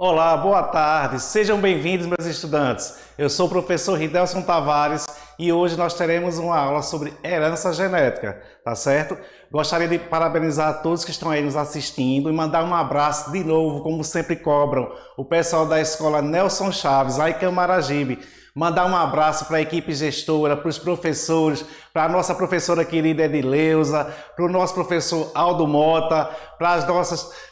Olá, boa tarde, sejam bem-vindos, meus estudantes. Eu sou o professor Ridelson Tavares e hoje nós teremos uma aula sobre herança genética, tá certo? Gostaria de parabenizar todos que estão aí nos assistindo e mandar um abraço de novo, como sempre cobram, o pessoal da escola Nelson Chaves, lá em Camaragibe. Mandar um abraço para a equipe gestora, para os professores, para a nossa professora querida Edileuza, para o nosso professor Aldo Mota, para as nossas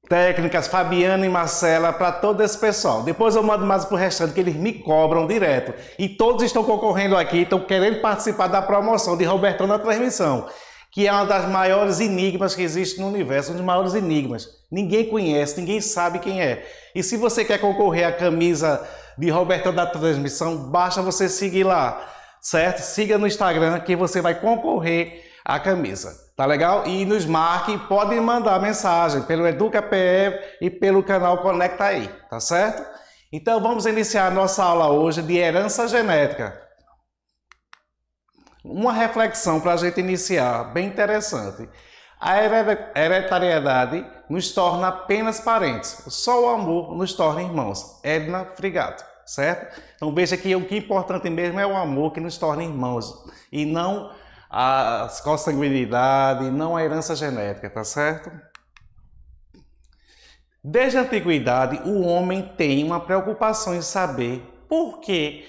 técnicas, Fabiana e Marcela, para todo esse pessoal. Depois eu mando mais para o restante, que eles me cobram direto. E todos estão concorrendo aqui, estão querendo participar da promoção de Robertão na transmissão, que é uma das maiores enigmas que existe no universo, um dos maiores enigmas. Ninguém conhece, ninguém sabe quem é. E se você quer concorrer à camisa de Robertão da transmissão, basta você seguir lá, certo? Siga no Instagram que você vai concorrer à camisa. Tá legal? E nos marque, podem mandar mensagem pelo EducaPE e pelo canal Conecta Aí, tá certo? Então vamos iniciar a nossa aula hoje de herança genética. Uma reflexão para a gente iniciar, bem interessante. A hereditariedade nos torna apenas parentes, só o amor nos torna irmãos. Edna Frigato, certo? Então veja que o que é importante mesmo é o amor que nos torna irmãos e não a consanguinidade, não a herança genética, tá certo? Desde a antiguidade, o homem tem uma preocupação em saber por que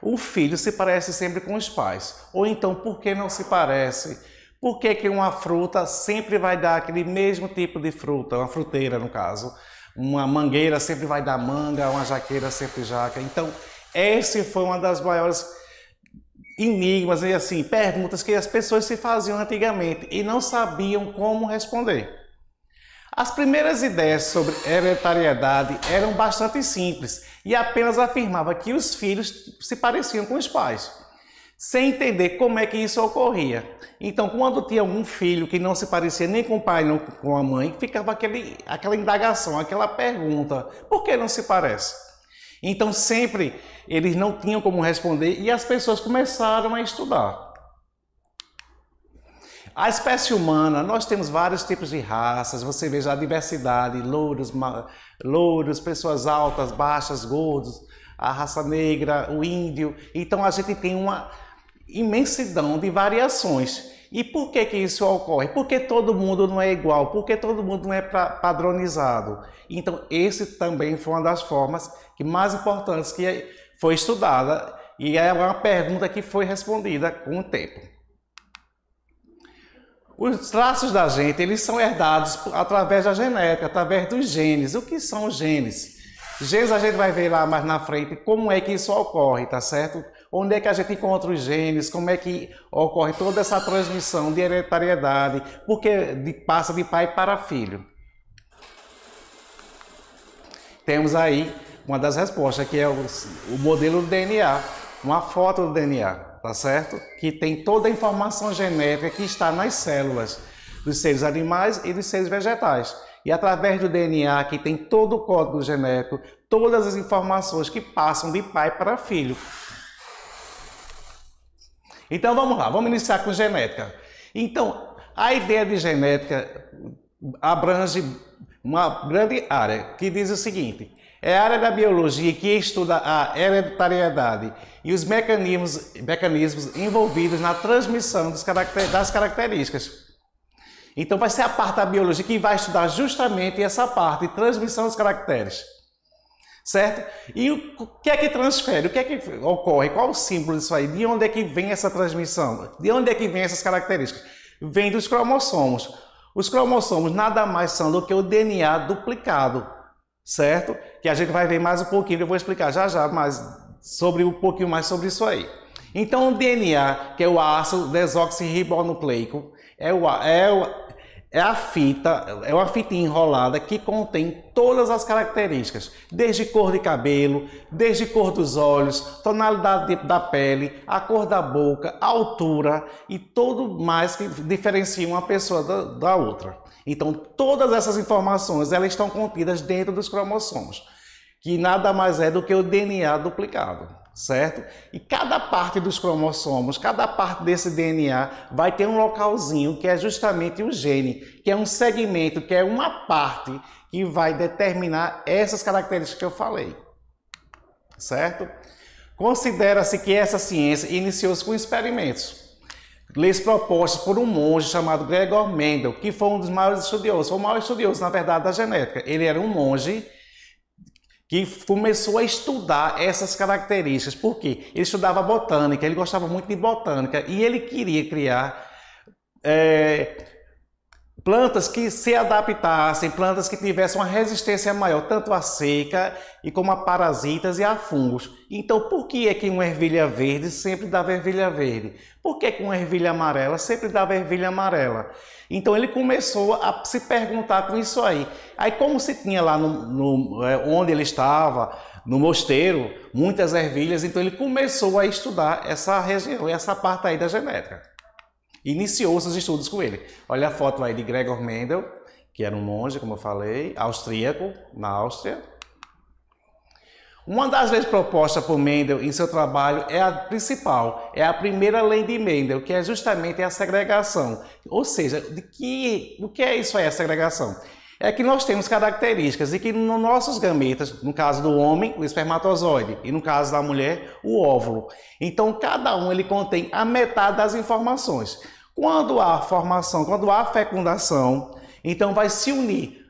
o filho se parece sempre com os pais, ou então por que não se parece, por que uma fruta sempre vai dar aquele mesmo tipo de fruta, uma fruteira no caso, uma mangueira sempre vai dar manga, uma jaqueira sempre jaca. Então, esse foi uma das maiores enigmas e assim, perguntas que as pessoas se faziam antigamente e não sabiam como responder. As primeiras ideias sobre hereditariedade eram bastante simples e apenas afirmava que os filhos se pareciam com os pais, sem entender como é que isso ocorria. Então, quando tinha algum filho que não se parecia nem com o pai nem com a mãe, ficava aquela indagação, aquela pergunta, por que não se parece? Então sempre eles não tinham como responder e as pessoas começaram a estudar. A espécie humana, nós temos vários tipos de raças, você veja a diversidade, louros, pessoas altas, baixas, gordos, a raça negra, o índio. Então a gente tem uma imensidão de variações. E por que isso ocorre? Porque todo mundo não é igual, porque todo mundo não é padronizado. Então esse também foi uma das formas mais importantes que foi estudada e é uma pergunta que foi respondida com o tempo. Os traços da gente, eles são herdados através da genética, através dos genes. O que são os genes? Genes a gente vai ver lá mais na frente como é que isso ocorre, tá certo? Onde é que a gente encontra os genes, como é que ocorre toda essa transmissão de hereditariedade, porque passa de pai para filho. Temos aí uma das respostas, que é o modelo do DNA, uma foto do DNA, tá certo? Que tem toda a informação genética que está nas células dos seres animais e dos seres vegetais. E através do DNA, que tem todo o código genético, todas as informações que passam de pai para filho. Então vamos lá, vamos iniciar com genética. Então, a ideia de genética abrange uma grande área, que diz o seguinte: é a área da biologia que estuda a hereditariedade e os mecanismos envolvidos na transmissão das características. Então vai ser a parte da biologia que vai estudar justamente essa parte de transmissão dos caracteres. Certo? E o que é que transfere? O que é que ocorre? Qual o símbolo disso aí? De onde é que vem essa transmissão? De onde é que vem essas características? Vem dos cromossomos. Os cromossomos nada mais são do que o DNA duplicado, certo? Que a gente vai ver mais um pouquinho, eu vou explicar já mais um pouquinho mais sobre isso aí. Então o DNA, que é o ácido desoxirribonucleico, é uma fita enrolada que contém todas as características, desde cor de cabelo, desde cor dos olhos, tonalidade da pele, a cor da boca, a altura e tudo mais que diferencia uma pessoa da outra. Então todas essas informações elas estão contidas dentro dos cromossomos, que nada mais é do que o DNA duplicado, certo? E cada parte dos cromossomos, cada parte desse DNA vai ter um localzinho que é justamente o gene, que é um segmento, que é uma parte que vai determinar essas características que eu falei, certo? Considera-se que essa ciência iniciou-se com experimentos, leis propostas por um monge chamado Gregor Mendel, que foi um dos maiores estudiosos, foi o maior estudioso, na verdade, da genética. Ele era um monge que começou a estudar essas características. Por quê? Ele estudava botânica, ele gostava muito de botânica e ele queria criar plantas que se adaptassem, plantas que tivessem uma resistência maior, tanto à seca e como a parasitas e a fungos. Então, por que é que uma ervilha verde sempre dava ervilha verde? Por que uma ervilha amarela sempre dava ervilha amarela? Então, ele começou a se perguntar com isso aí. Aí, como se tinha lá onde ele estava, no mosteiro, muitas ervilhas, então ele começou a estudar essa região, essa parte aí da genética. Iniciou seus estudos com ele. Olha a foto aí de Gregor Mendel, que era um monge, como eu falei, austríaco, na Áustria. Uma das leis propostas por Mendel em seu trabalho é a principal, é a primeira lei de Mendel, que é justamente a segregação. Ou seja, o que é isso aí, a segregação? É que nós temos características e que nos nossos gametas, no caso do homem, o espermatozoide, e no caso da mulher, o óvulo. Então, cada um ele contém a metade das informações. Quando há formação, quando há fecundação, então vai se unir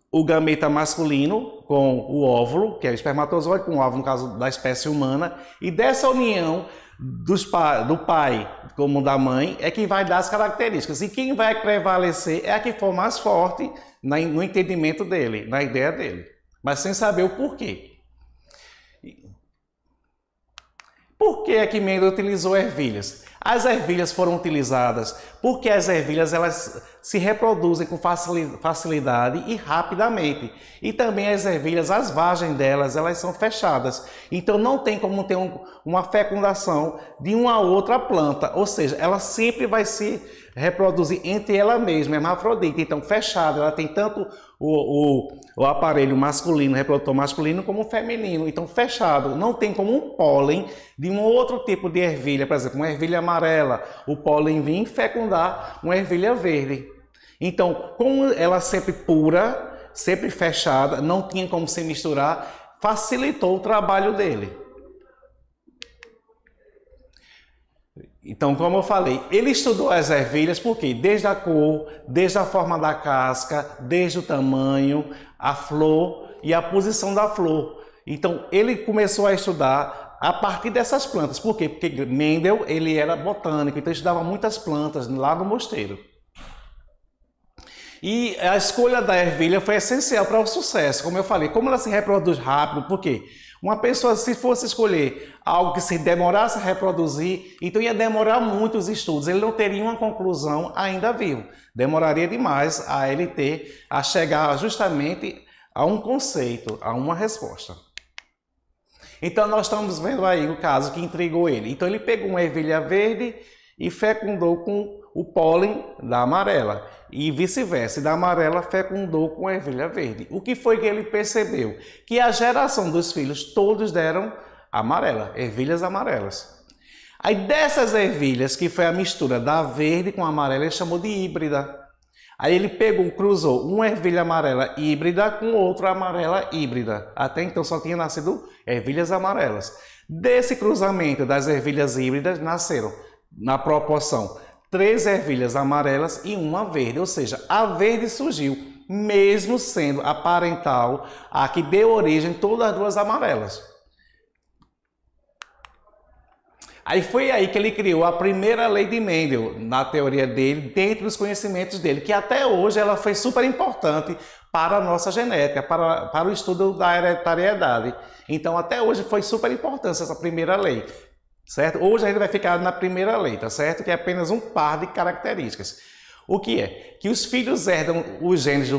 o gameta masculino com o óvulo, que é o espermatozoide, com o óvulo no caso da espécie humana, e dessa união do pai como da mãe é que vai dar as características. E quem vai prevalecer é a que for mais forte no entendimento dele, na ideia dele, mas sem saber o porquê. Por que é que Mendel utilizou ervilhas? As ervilhas foram utilizadas porque as ervilhas elas se reproduzem com facilidade e rapidamente. E também as ervilhas, as vagens delas, elas são fechadas. Então não tem como ter uma fecundação de uma outra planta. Ou seja, ela sempre vai se reproduzir entre ela mesma, é hermafrodita. Então fechada, ela tem tanto o aparelho masculino, reprodutor masculino, como feminino. Então fechado, não tem como um pólen de um outro tipo de ervilha, por exemplo, uma ervilha amarela, o pólen vir fecundar uma ervilha verde. Então, como ela sempre pura, sempre fechada, não tinha como se misturar, facilitou o trabalho dele. Então, como eu falei, ele estudou as ervilhas porque desde a cor, desde a forma da casca, desde o tamanho, a flor e a posição da flor. Então, ele começou a estudar a partir dessas plantas. Por quê? Porque Mendel, ele era botânico, então ele estudava muitas plantas lá no mosteiro. E a escolha da ervilha foi essencial para o sucesso, como eu falei. Como ela se reproduz rápido, por quê? Uma pessoa, se fosse escolher algo que se demorasse a reproduzir, então ia demorar muito os estudos, ele não teria uma conclusão ainda vivo. Demoraria demais a ele a chegar justamente a um conceito, a uma resposta. Então nós estamos vendo aí o caso que intrigou ele. Então ele pegou uma ervilha verde e fecundou com o pólen da amarela. E vice-versa, da amarela fecundou com a ervilha verde. O que foi que ele percebeu? Que a geração dos filhos todos deram amarela, ervilhas amarelas. Aí dessas ervilhas, que foi a mistura da verde com a amarela, ele chamou de híbrida. Aí ele cruzou uma ervilha amarela híbrida com outra amarela híbrida. Até então só tinha nascido ervilhas amarelas. Desse cruzamento das ervilhas híbridas nasceram, na proporção, 3 ervilhas amarelas e uma verde, ou seja, a verde surgiu, mesmo sendo a parental, a que deu origem a todas as duas amarelas. Aí foi aí que ele criou a primeira lei de Mendel, na teoria dele, dentro dos conhecimentos dele, que até hoje ela foi super importante para a nossa genética, para o estudo da hereditariedade. Então até hoje foi super importante essa primeira lei. Certo? Hoje a gente vai ficar na primeira lei, tá certo? Que é apenas um par de características. O que é? Que os filhos herdam os genes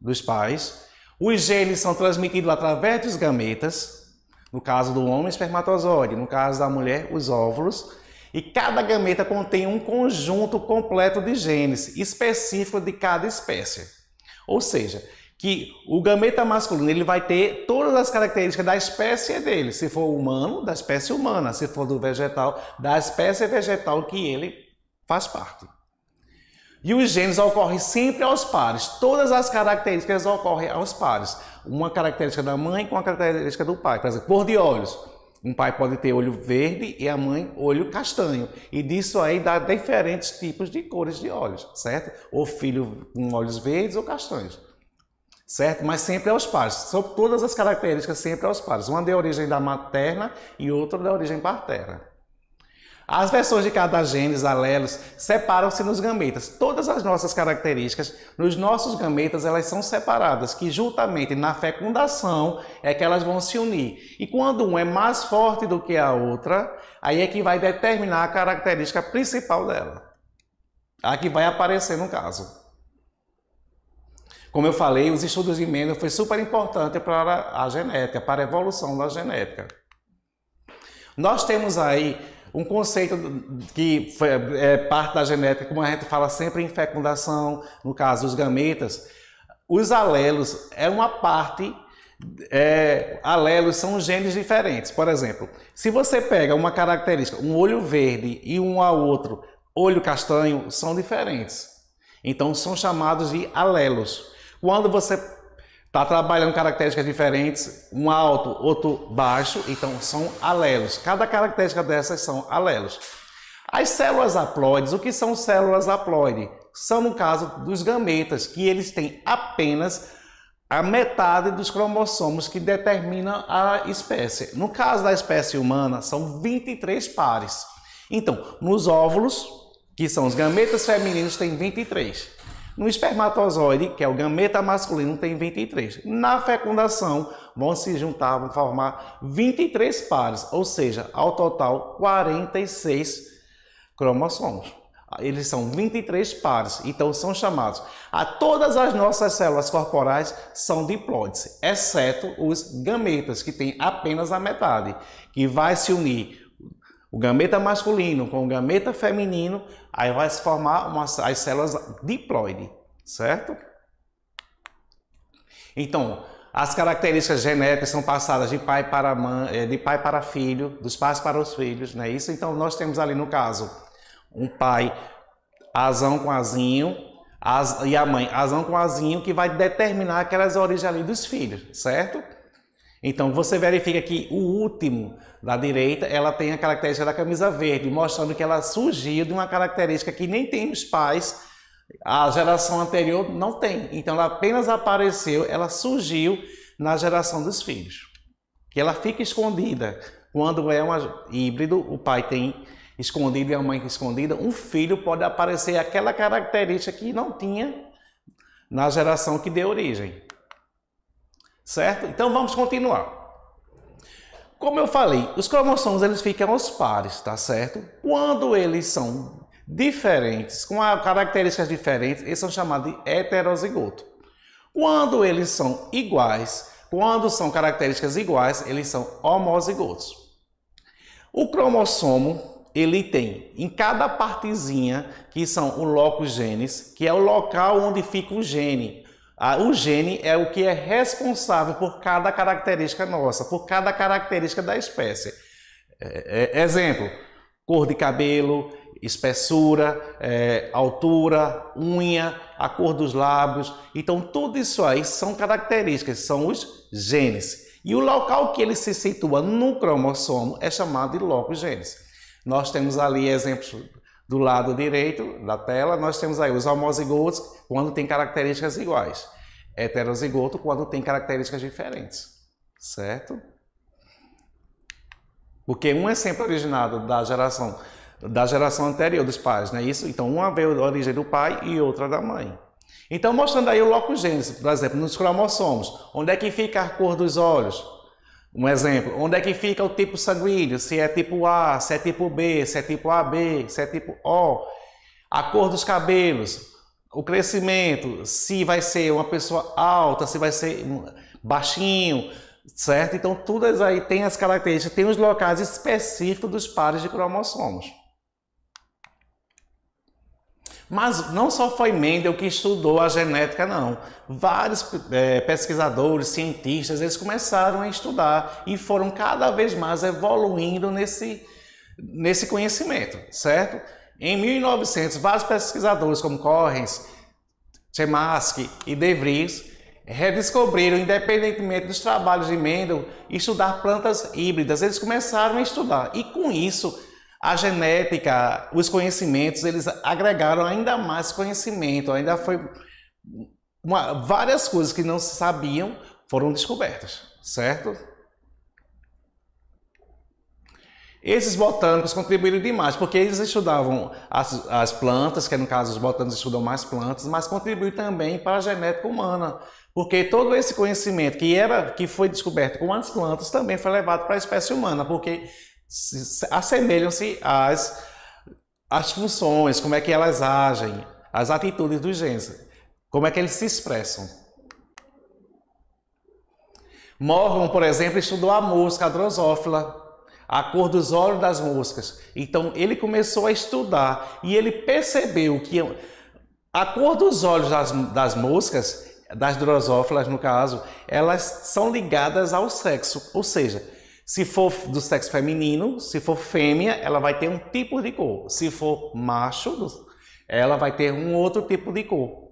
dos pais. Os genes são transmitidos através dos gametas. No caso do homem, espermatozoide. No caso da mulher, os óvulos. E cada gameta contém um conjunto completo de genes específico de cada espécie. Ou seja, que o gameta masculino ele vai ter todas as características da espécie dele, se for humano, da espécie humana, se for do vegetal, da espécie vegetal que ele faz parte. E os genes ocorrem sempre aos pares, todas as características ocorrem aos pares, uma característica da mãe com a característica do pai, por exemplo, cor de olhos. Um pai pode ter olho verde e a mãe olho castanho. E disso aí dá diferentes tipos de cores de olhos, certo? Ou filho com olhos verdes ou castanhos, certo? Mas sempre aos pares. São todas as características sempre aos pares. Uma de origem da materna e outra da origem paterna. As versões de cada gene, os alelos, separam-se nos gametas. Todas as nossas características, nos nossos gametas, elas são separadas, que juntamente na fecundação é que elas vão se unir. E quando um é mais forte do que a outra, aí é que vai determinar a característica principal dela. A que vai aparecer no caso. Como eu falei, os estudos de Mendel foi super importante para a genética, para a evolução da genética. Nós temos aí um conceito que é parte da genética, como a gente fala sempre em fecundação, no caso dos gametas, os alelos é uma parte, alelos são genes diferentes. Por exemplo, se você pega uma característica, um olho verde e um ao outro olho castanho, são diferentes. Então são chamados de alelos. Quando você está trabalhando características diferentes, um alto, outro baixo, então são alelos. Cada característica dessas são alelos. As células haploides, o que são células haploides? São, no caso, dos gametas, que eles têm apenas a metade dos cromossomos que determinam a espécie. No caso da espécie humana, são 23 pares. Então, nos óvulos, que são os gametas femininos, tem 23. No espermatozoide, que é o gameta masculino, tem 23. Na fecundação, vão se juntar, vão formar 23 pares, ou seja, ao total 46 cromossomos. Eles são 23 pares, então são chamados. Todas as nossas células corporais são diploides, exceto os gametas, que tem apenas a metade, que vai se unir o gameta masculino com o gameta feminino, aí vai se formar as células diploide, certo? Então, as características genéticas são passadas de pai para mãe, de pai para filho, dos pais para os filhos, não é isso? Então, nós temos ali no caso um pai azão com azinho e a mãe azão com azinho, que vai determinar aquelas origens ali dos filhos, certo? Então, você verifica que o último da direita, ela tem a característica da camisa verde, mostrando que ela surgiu de uma característica que nem tem os pais, a geração anterior não tem. Então, ela apenas apareceu, ela surgiu na geração dos filhos. Que ela fica escondida. Quando é um híbrido, o pai tem escondido e a mãe escondida, um filho pode aparecer aquela característica que não tinha na geração que deu origem. Certo? Então vamos continuar. Como eu falei, os cromossomos eles ficam aos pares, tá certo? Quando eles são diferentes, com características diferentes, eles são chamados de heterozigoto. Quando eles são iguais, quando são características iguais, eles são homozigotos. O cromossomo, ele tem em cada partezinha, que são o locus genes, que é o local onde fica o gene. O gene é o que é responsável por cada característica nossa, por cada característica da espécie. Exemplo, cor de cabelo, espessura, altura, unha, a cor dos lábios. Então, tudo isso aí são características, são os genes. E o local que ele se situa no cromossomo é chamado de locus genes. Nós temos ali exemplos do lado direito da tela, nós temos aí os homozigotos quando tem características iguais. Heterozigoto quando tem características diferentes. Certo? Porque um é sempre originado da geração anterior dos pais, não é isso? Então, uma veio da origem do pai e outra da mãe. Então, mostrando aí o locus genes, por exemplo, nos cromossomos. Onde é que fica a cor dos olhos? Um exemplo, onde é que fica o tipo sanguíneo? Se é tipo A, se é tipo B, se é tipo AB, se é tipo O. A cor dos cabelos, o crescimento, se vai ser uma pessoa alta, se vai ser baixinho, certo? Então, tudo aí tem as características, tem os locais específicos dos pares de cromossomos. Mas não só foi Mendel que estudou a genética, não. Vários pesquisadores, cientistas, eles começaram a estudar e foram cada vez mais evoluindo nesse conhecimento, certo? Em 1900, vários pesquisadores como Correns, Chematsky e De Vries redescobriram, independentemente dos trabalhos de Mendel, estudar plantas híbridas. Eles começaram a estudar e com isso a genética, os conhecimentos, eles agregaram ainda mais conhecimento, ainda foi várias coisas que não se sabiam foram descobertas, certo? Esses botânicos contribuíram demais, porque eles estudavam as plantas, que no caso os botânicos estudam mais plantas, mas contribuíram também para a genética humana, porque todo esse conhecimento que foi descoberto com as plantas também foi levado para a espécie humana, porque assemelham-se às funções, como é que elas agem, as atitudes dos genes, como é que eles se expressam. Morgan, por exemplo, estudou a mosca, a drosófila, a cor dos olhos das moscas. Então ele começou a estudar e ele percebeu que a cor dos olhos das moscas, das drosófilas no caso, elas são ligadas ao sexo, ou seja, se for do sexo feminino, se for fêmea, ela vai ter um tipo de cor. Se for macho, ela vai ter um outro tipo de cor.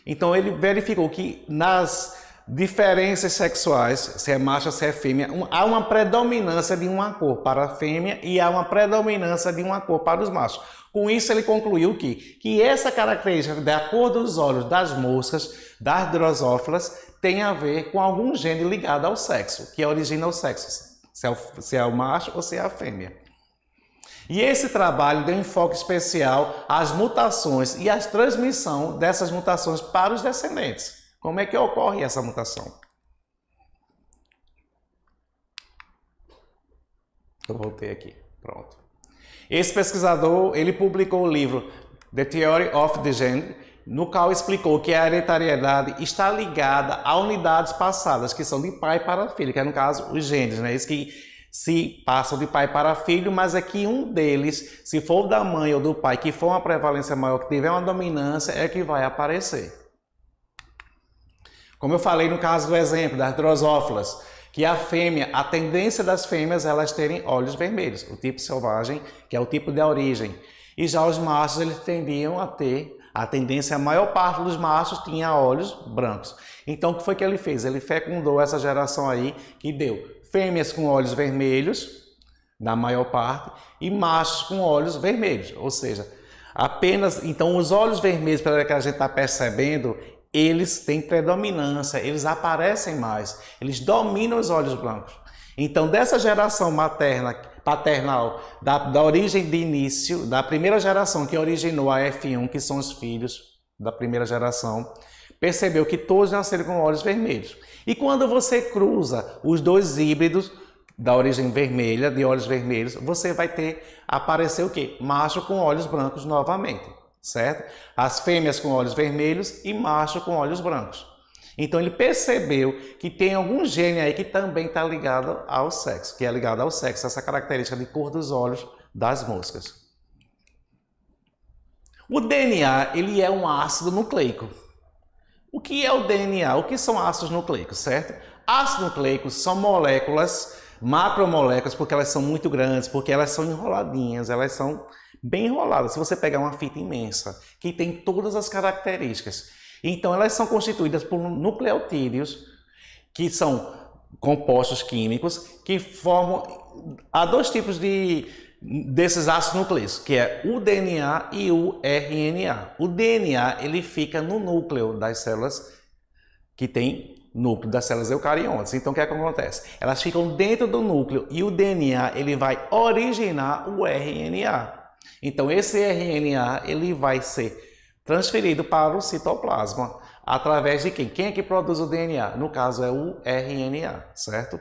Então ele verificou que nas diferenças sexuais, se é macho ou se é fêmea, há uma predominância de uma cor para a fêmea e há uma predominância de uma cor para os machos. Com isso ele concluiu que essa característica da cor dos olhos das moscas, das drosófilas, tem a ver com algum gene ligado ao sexo, que origina o sexo. Se é o macho ou se é a fêmea. E esse trabalho deu enfoque especial às mutações e à transmissão dessas mutações para os descendentes. Como é que ocorre essa mutação? Eu voltei aqui, pronto. Esse pesquisador, ele publicou o livro The Theory of the Gene, no qual explicou que a hereditariedade está ligada a unidades passadas, que são de pai para filho, que é no caso os genes, né? Eles que se passam de pai para filho, mas é que um deles, se for da mãe ou do pai, que for uma prevalência maior, que tiver uma dominância, é que vai aparecer. Como eu falei no caso do exemplo das drosófilas, que a fêmea, a tendência das fêmeas elas terem olhos vermelhos, o tipo selvagem, que é o tipo de origem. E já os machos, eles tendiam a ter a tendência, a maior parte dos machos tinha olhos brancos. Então o que foi que ele fez? Ele fecundou essa geração aí que deu fêmeas com olhos vermelhos, na maior parte, e machos com olhos vermelhos. Ou seja, apenas, então os olhos vermelhos, pelo que a gente está percebendo, eles têm predominância, eles aparecem mais, eles dominam os olhos brancos. Então dessa geração paternal, da origem de início, da primeira geração que originou a F1, que são os filhos da primeira geração, percebeu que todos nasceram com olhos vermelhos. E quando você cruza os dois híbridos da origem vermelha, de olhos vermelhos, você vai aparecer o quê? Macho com olhos brancos novamente, certo? As fêmeas com olhos vermelhos e macho com olhos brancos. Então ele percebeu que tem algum gene aí que também está ligado ao sexo, que é ligado ao sexo, essa característica de cor dos olhos das moscas. O DNA, ele é um ácido nucleico. O que é o DNA? O que são ácidos nucleicos, certo? Ácidos nucleicos são moléculas, macromoléculas, porque elas são muito grandes, porque elas são enroladinhas, elas são bem enroladas. Se você pegar uma fita imensa, que tem todas as características, então elas são constituídas por nucleotídeos, que são compostos químicos, que formam... Há dois tipos desses ácidos nucleicos, que é o DNA e o RNA. O DNA, ele fica no núcleo das células que tem núcleo das células eucariontes. Então o que é que acontece? Elas ficam dentro do núcleo e o DNA, ele vai originar o RNA. Então esse RNA, ele vai ser transferido para o citoplasma através de quem? Quem é que produz o DNA? No caso é o RNA, certo?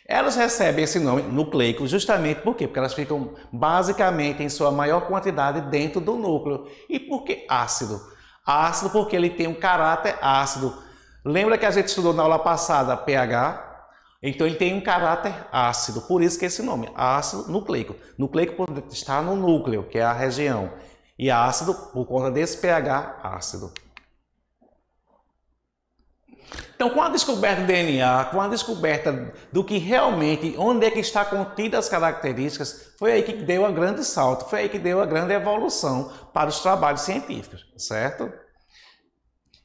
Elas recebem esse nome nucleico justamente por quê? Porque elas ficam basicamente em sua maior quantidade dentro do núcleo. E por que ácido? Ácido porque ele tem um caráter ácido. Lembra que a gente estudou na aula passada pH? Então ele tem um caráter ácido, por isso que esse nome, ácido nucleico. Nucleico está no núcleo, que é a região. e ácido por conta desse pH ácido. Então, com a descoberta do DNA, com a descoberta do que realmente, onde é que está contidas as características, foi aí que deu um grande salto, foi aí que deu a grande evolução para os trabalhos científicos, certo?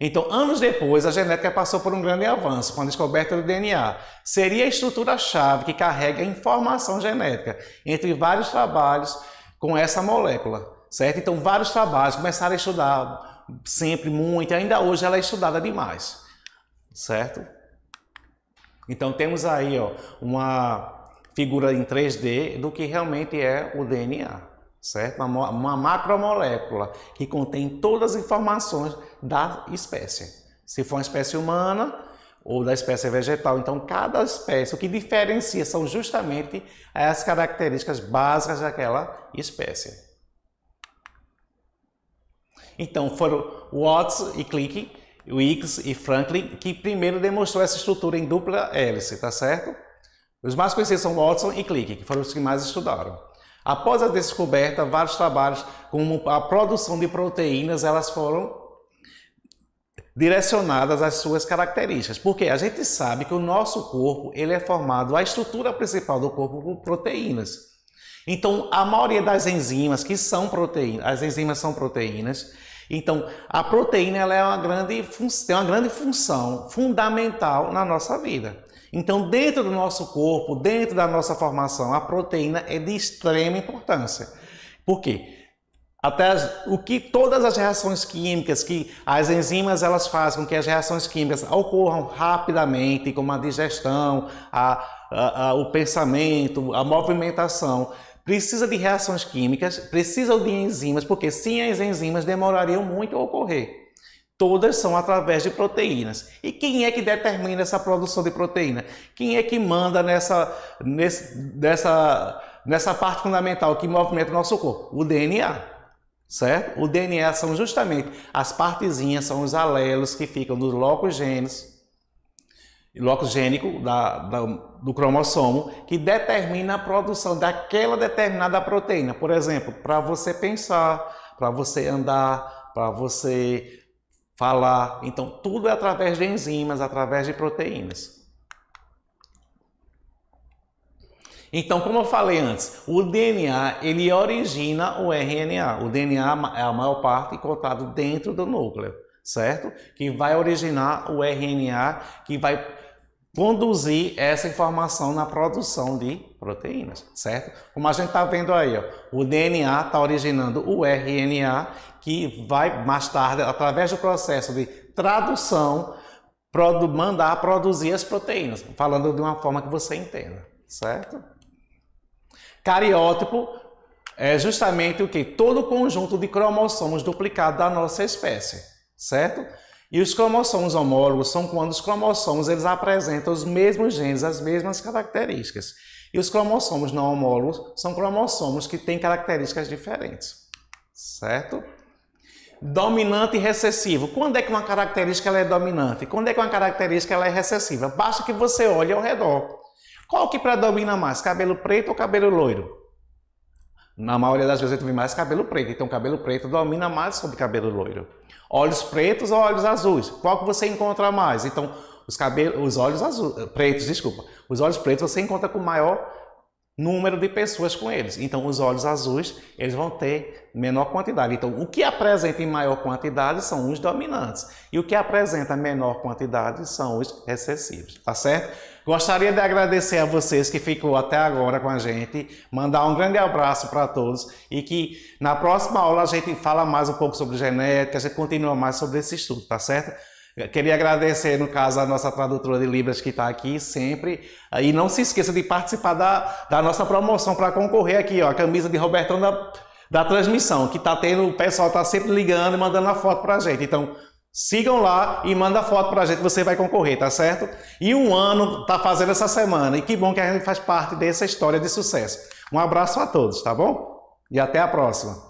Então, anos depois, a genética passou por um grande avanço com a descoberta do DNA. Seria a estrutura-chave que carrega a informação genética entre vários trabalhos com essa molécula, certo? Então, vários trabalhos começaram a estudar sempre muito, e ainda hoje ela é estudada demais, certo? Então, temos aí uma figura em 3D do que realmente é o DNA. Certo? Uma macromolécula que contém todas as informações da espécie. Se for uma espécie humana ou da espécie vegetal, então cada espécie, o que diferencia são justamente as características básicas daquela espécie. Então foram Watts e Crick, Wilkes e Franklin que primeiro demonstrou essa estrutura em dupla hélice, tá certo? Os mais conhecidos são Watson e Crick, que foram os que mais estudaram. Após a descoberta, vários trabalhos como a produção de proteínas, elas foram direcionadas às suas características. Porque a gente sabe que o nosso corpo, ele é formado, a estrutura principal do corpo por proteínas. Então, a maioria das enzimas que são proteínas, as enzimas são proteínas. Então, a proteína ela é tem uma grande função fundamental na nossa vida. Então, dentro do nosso corpo, dentro da nossa formação, a proteína é de extrema importância. Por quê? Todas as reações químicas que as enzimas elas fazem com que as reações químicas ocorram rapidamente, como a digestão, o pensamento, a movimentação, precisa de reações químicas, precisam de enzimas, porque sem as enzimas demorariam muito a ocorrer. Todas são através de proteínas. E quem é que determina essa produção de proteína? Quem é que manda nessa parte fundamental que movimenta o nosso corpo? O DNA, certo? O DNA são justamente as partezinhas, são os alelos que ficam no locus gênico do cromossomo, que determina a produção daquela determinada proteína. Por exemplo, para você pensar, para você andar, para você falar. Então, tudo é através de enzimas, através de proteínas. Então, como eu falei antes, o DNA, ele origina o RNA. O DNA é a maior parte encontrado dentro do núcleo, certo? Que vai originar o RNA, que vai conduzir essa informação na produção de proteínas, certo? Como a gente está vendo aí, o DNA está originando o RNA, que vai mais tarde, através do processo de tradução, mandar produzir as proteínas, falando de uma forma que você entenda, certo? Cariótipo é justamente o que? Todo o conjunto de cromossomos duplicados da nossa espécie, certo? E os cromossomos homólogos são quando os cromossomos eles apresentam os mesmos genes, as mesmas características. E os cromossomos não homólogos são cromossomos que têm características diferentes, certo? Dominante e recessivo. Quando é que uma característica ela é dominante? Quando é que uma característica ela é recessiva? Basta que você olhe ao redor. Qual que predomina mais, cabelo preto ou cabelo loiro? Na maioria das vezes eu tive mais cabelo preto, então cabelo preto domina mais sobre cabelo loiro. Olhos pretos ou olhos azuis? Qual que você encontra mais? Então, os olhos pretos, desculpa. Os olhos pretos você encontra com maior número de pessoas com eles. Então, os olhos azuis, eles vão ter menor quantidade. Então, o que apresenta em maior quantidade são os dominantes. E o que apresenta menor quantidade são os recessivos. Tá certo? Gostaria de agradecer a vocês que ficou até agora com a gente, mandar um grande abraço para todos e que na próxima aula a gente fala mais um pouco sobre genética, a gente continua mais sobre esse estudo, tá certo? Queria agradecer, no caso, a nossa tradutora de Libras que está aqui sempre. E não se esqueça de participar da nossa promoção para concorrer aqui, ó, a camisa de Robertão da transmissão, que tá tendo, o pessoal está sempre ligando e mandando a foto para a gente. Então, sigam lá e manda a foto para a gente, você vai concorrer, tá certo? E um ano tá fazendo essa semana. E que bom que a gente faz parte dessa história de sucesso. Um abraço a todos, tá bom? E até a próxima.